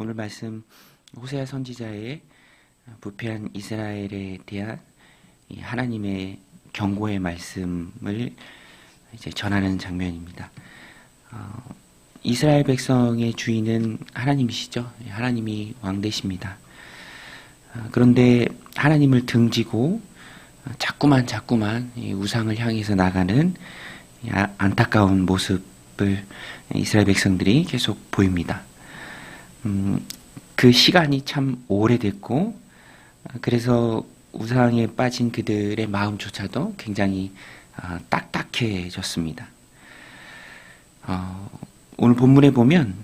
오늘 말씀 호세아 선지자의 부패한 이스라엘에 대한 하나님의 경고의 말씀을 이제 전하는 장면입니다. 이스라엘 백성의 주인은 하나님이시죠. 하나님이 왕되십니다. 그런데 하나님을 등지고 자꾸만 우상을 향해서 나가는 안타까운 모습을 이스라엘 백성들이 계속 보입니다. 그 시간이 참 오래됐고, 그래서 우상에 빠진 그들의 마음조차도 굉장히 딱딱해졌습니다. 오늘 본문에 보면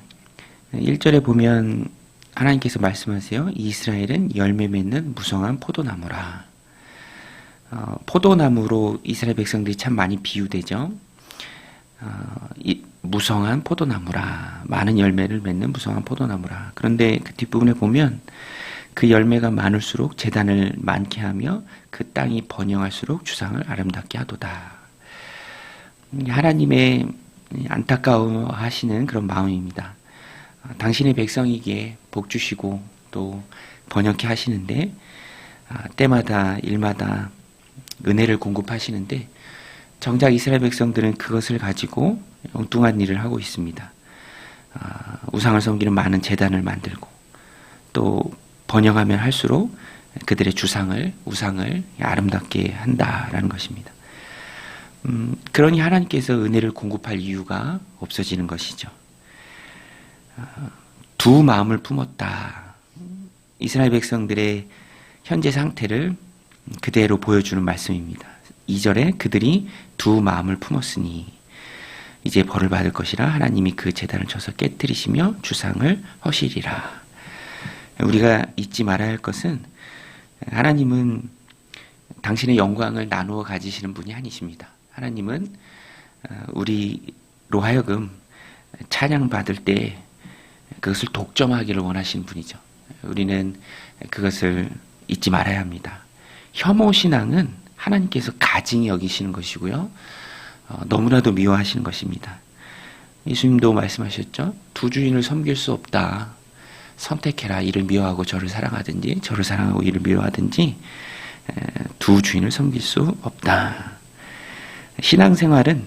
1절에 보면 하나님께서 말씀하세요. 이스라엘은 열매 맺는 무성한 포도나무라. 포도나무로 이스라엘 백성들이 참 많이 비유되죠. 무성한 포도나무라. 많은 열매를 맺는 무성한 포도나무라. 그런데 그 뒷부분에 보면 그 열매가 많을수록 재단을 많게 하며 그 땅이 번영할수록 주상을 아름답게 하도다. 하나님의 안타까워하시는 그런 마음입니다. 당신의 백성이기에 복 주시고 또 번영케 하시는데 때마다 일마다 은혜를 공급하시는데 정작 이스라엘 백성들은 그것을 가지고 엉뚱한 일을 하고 있습니다. 우상을 섬기는 많은 제단을 만들고 또 번영하면 할수록 그들의 우상을 아름답게 한다라는 것입니다. 그러니 하나님께서 은혜를 공급할 이유가 없어지는 것이죠. 두 마음을 품었다. 이스라엘 백성들의 현재 상태를 그대로 보여주는 말씀입니다. 2절에 그들이 두 마음을 품었으니 이제 벌을 받을 것이라 하나님이 그 제단을 쳐서 깨뜨리시며 주상을 허시리라. 우리가 잊지 말아야 할 것은 하나님은 당신의 영광을 나누어 가지시는 분이 아니십니다. 하나님은 우리로 하여금 찬양받을 때 그것을 독점하기를 원하시는 분이죠. 우리는 그것을 잊지 말아야 합니다. 혐오신앙은 하나님께서 가증히 여기시는 것이고요. 너무나도 미워하시는 것입니다. 예수님도 말씀하셨죠. 두 주인을 섬길 수 없다. 선택해라. 이를 미워하고 저를 사랑하든지 저를 사랑하고 이를 미워하든지 두 주인을 섬길 수 없다. 신앙생활은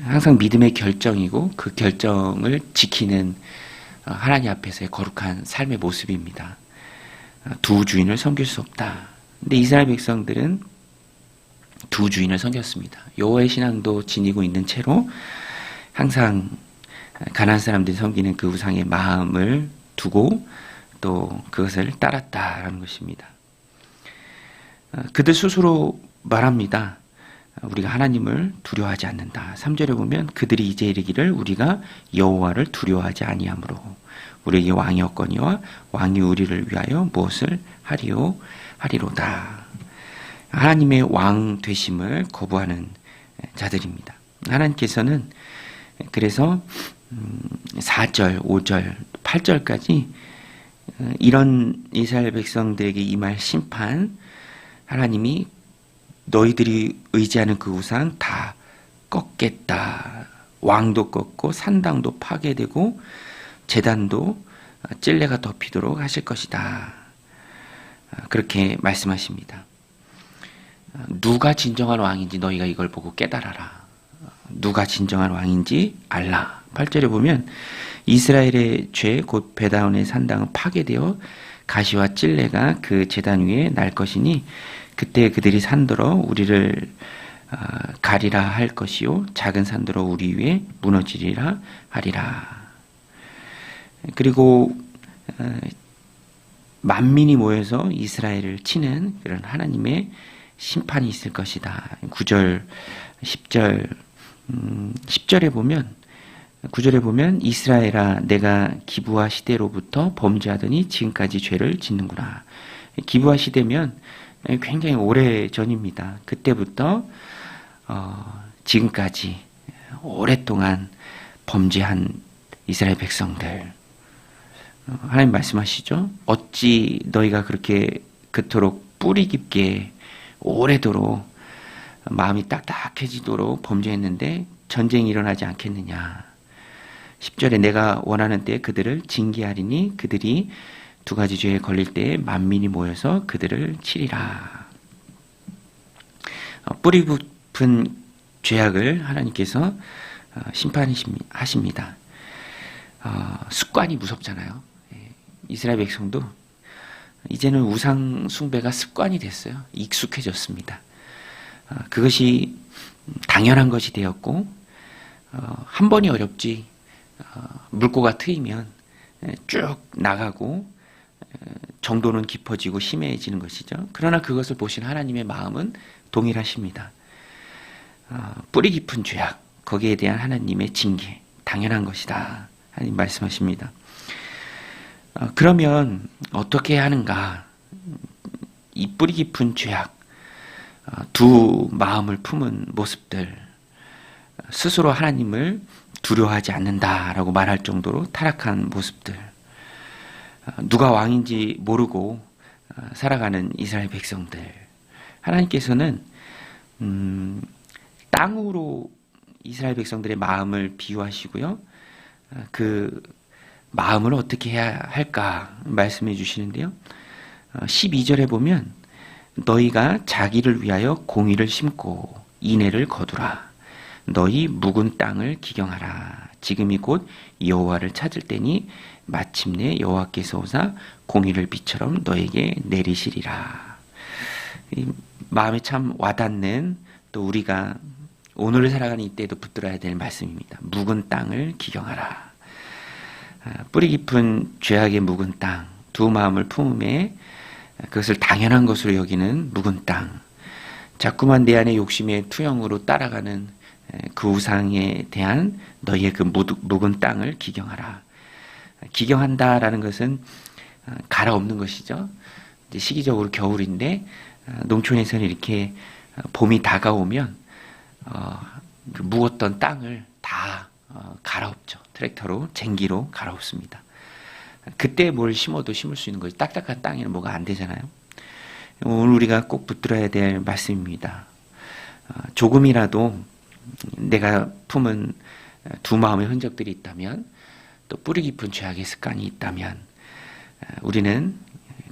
항상 믿음의 결정이고 그 결정을 지키는 하나님 앞에서의 거룩한 삶의 모습입니다. 두 주인을 섬길 수 없다. 근데 이스라엘 백성들은 두 주인을 섬겼습니다. 여호와의 신앙도 지니고 있는 채로 항상 가나안 사람들이 섬기는 그 우상의 마음을 두고 또 그것을 따랐다라는 것입니다. 그들 스스로 말합니다. 우리가 하나님을 두려워하지 않는다. 3절에 보면 그들이 이제 이르기를 우리가 여호와를 두려워하지 아니하므로 우리에게 왕이 없거니와 왕이 우리를 위하여 무엇을 하리로다. 하나님의 왕 되심을 거부하는 자들입니다. 하나님께서는 그래서 4절, 5절, 8절까지 이런 이스라엘 백성들에게 임할 심판, 하나님이 너희들이 의지하는 그 우상 다 꺾겠다. 왕도 꺾고 산당도 파괴되고 제단도 찔레가 덮이도록 하실 것이다. 그렇게 말씀하십니다. 누가 진정한 왕인지 너희가 이걸 보고 깨달아라. 누가 진정한 왕인지 알라. 8절에 보면 이스라엘의 죄 곧 베다온의 산당은 파괴되어 가시와 찔레가 그 제단 위에 날 것이니 그때 그들이 산더러 우리를 가리라 할 것이요 작은 산더러 우리 위에 무너지리라 하리라. 그리고 만민이 모여서 이스라엘을 치는 그런 하나님의 심판이 있을 것이다. 9절, 10절, 10절에 보면 9절에 보면 이스라엘아 내가 기브아 시대로부터 범죄하더니 지금까지 죄를 짓는구나. 기브아 시대면 굉장히 오래 전입니다. 그때부터 지금까지 오랫동안 범죄한 이스라엘 백성들. 하나님 말씀하시죠. 어찌 너희가 그토록 뿌리 깊게 오래도록 마음이 딱딱해지도록 범죄했는데 전쟁이 일어나지 않겠느냐. 10절에 내가 원하는 때에 그들을 징계하리니 그들이 두 가지 죄에 걸릴 때에 만민이 모여서 그들을 치리라. 뿌리 깊은 죄악을 하나님께서 심판하십니다. 습관이 무섭잖아요. 이스라엘 백성도 이제는 우상 숭배가 습관이 됐어요. 익숙해졌습니다. 그것이 당연한 것이 되었고 한 번이 어렵지 물꼬가 트이면 쭉 나가고 정도는 깊어지고 심해지는 것이죠. 그러나 그것을 보신 하나님의 마음은 동일하십니다. 뿌리 깊은 죄악, 거기에 대한 하나님의 징계, 당연한 것이다. 하나님 말씀하십니다. 그러면 어떻게 하는가? 이 뿌리 깊은 죄악, 두 마음을 품은 모습들, 스스로 하나님을 두려워하지 않는다라고 말할 정도로 타락한 모습들, 누가 왕인지 모르고 살아가는 이스라엘 백성들, 하나님께서는 땅으로 이스라엘 백성들의 마음을 비유하시고요. 그 마음을 어떻게 해야 할까 말씀해 주시는데요. 12절에 보면 너희가 자기를 위하여 공의를 심고 인애를 거두라. 너희 묵은 땅을 기경하라. 지금이 곧 여호와를 찾을 때니 마침내 여호와께서 오사 공의를 비처럼 너에게 내리시리라. 마음에 참 와닿는, 또 우리가 오늘을 살아가는 이때에도 붙들어야 될 말씀입니다. 묵은 땅을 기경하라. 뿌리 깊은 죄악의 묵은 땅, 두 마음을 품음에 그것을 당연한 것으로 여기는 묵은 땅, 자꾸만 내 안의 욕심의 투영으로 따라가는 그 우상에 대한 너희의 그 묵은 땅을 기경하라. 기경한다라는 것은 갈아엎는 것이죠. 이제 시기적으로 겨울인데 농촌에서는 이렇게 봄이 다가오면 그 묵었던 땅을 다 갈아엎죠. 트랙터로, 쟁기로 갈아엎습니다. 그때 뭘 심어도 심을 수 있는 거지. 딱딱한 땅에는 뭐가 안 되잖아요. 오늘 우리가 꼭 붙들어야 될 말씀입니다. 조금이라도 내가 품은 두 마음의 흔적들이 있다면, 또 뿌리 깊은 죄악의 습관이 있다면 우리는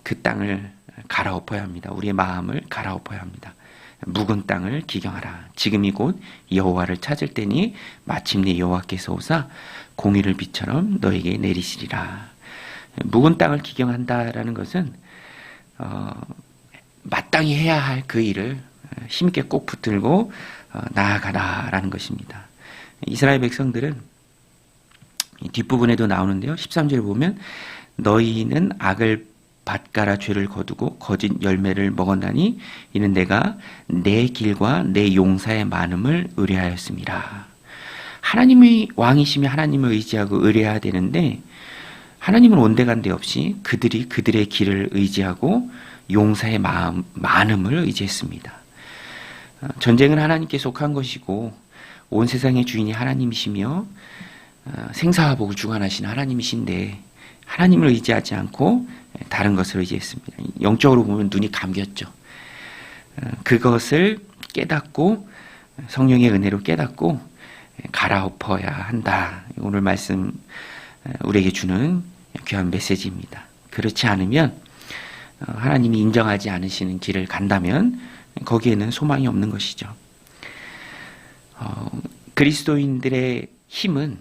그 땅을 갈아엎어야 합니다. 우리의 마음을 갈아엎어야 합니다. 묵은 땅을 기경하라. 지금이 곧 여호와를 찾을 때니 마침내 여호와께서 오사 공의를 비처럼 너에게 내리시리라. 묵은 땅을 기경한다라는 것은 마땅히 해야 할 그 일을 힘있게 꼭 붙들고 나아가라라는 것입니다. 이스라엘 백성들은 뒷부분에도 나오는데요. 13절에 보면 너희는 악을 밭가라 죄를 거두고 거짓 열매를 먹었나니 이는 내가 내 길과 내 용사의 많음을 의뢰하였습니다. 하나님이 왕이시며 하나님을 의지하고 의뢰해야 되는데 하나님은 온데간데 없이 그들이 그들의 길을 의지하고 용사의 많음을 의지했습니다. 전쟁은 하나님께 속한 것이고 온 세상의 주인이 하나님이시며 생사화복을 주관하시는 하나님이신데 하나님을 의지하지 않고 다른 것을 의지했습니다. 영적으로 보면 눈이 감겼죠. 그것을 깨닫고 성령의 은혜로 깨닫고 갈아엎어야 한다. 오늘 말씀 우리에게 주는 귀한 메시지입니다. 그렇지 않으면 하나님이 인정하지 않으시는 길을 간다면 거기에는 소망이 없는 것이죠. 그리스도인들의 힘은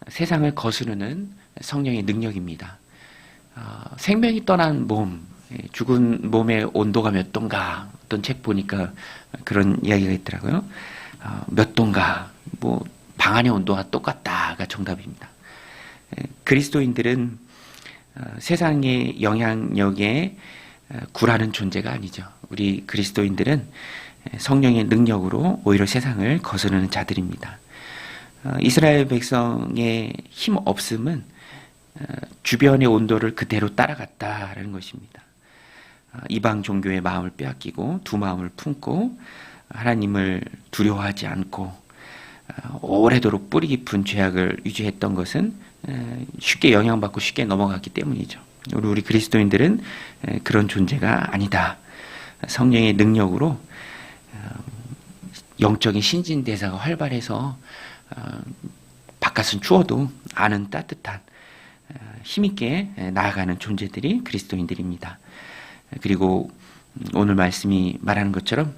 세상을 거스르는 성령의 능력입니다. 생명이 떠난 몸, 죽은 몸의 온도가 몇 도인가, 어떤 책 보니까 그런 이야기가 있더라고요. 몇 도인가, 뭐 방 안의 온도와 똑같다가 정답입니다. 그리스도인들은 세상의 영향력에 굴하는 존재가 아니죠. 우리 그리스도인들은 성령의 능력으로 오히려 세상을 거스르는 자들입니다. 이스라엘 백성의 힘 없음은 주변의 온도를 그대로 따라갔다라는 것입니다. 이방 종교의 마음을 빼앗기고 두 마음을 품고 하나님을 두려워하지 않고 오래도록 뿌리 깊은 죄악을 유지했던 것은 쉽게 영향받고 쉽게 넘어갔기 때문이죠. 우리 그리스도인들은 그런 존재가 아니다. 성령의 능력으로 영적인 신진대사가 활발해서 바깥은 추워도 안은 따뜻한 힘있게 나아가는 존재들이 그리스도인들입니다. 그리고 오늘 말씀이 말하는 것처럼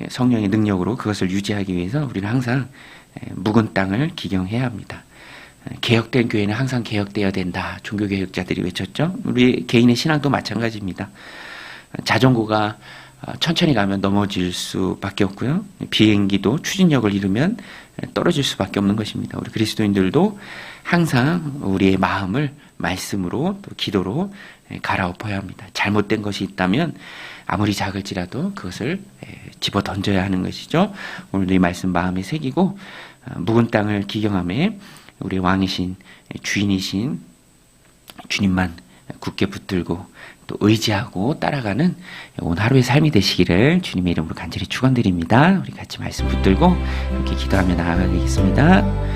성령의 능력으로 그것을 유지하기 위해서 우리는 항상 묵은 땅을 기경해야 합니다. 개혁된 교회는 항상 개혁되어야 된다. 종교개혁자들이 외쳤죠. 우리 개인의 신앙도 마찬가지입니다. 자전거가 천천히 가면 넘어질 수밖에 없고요. 비행기도 추진력을 잃으면 떨어질 수밖에 없는 것입니다. 우리 그리스도인들도 항상 우리의 마음을 말씀으로 또 기도로 갈아엎어야 합니다. 잘못된 것이 있다면 아무리 작을지라도 그것을 집어 던져야 하는 것이죠. 오늘도 이 말씀 마음에 새기고 묵은 땅을 기경함에 우리 왕이신 주인이신 주님만 굳게 붙들고 또 의지하고 따라가는 오늘 하루의 삶이 되시기를 주님의 이름으로 간절히 축원드립니다. 우리 같이 말씀 붙들고 함께 기도하며 나아가겠습니다.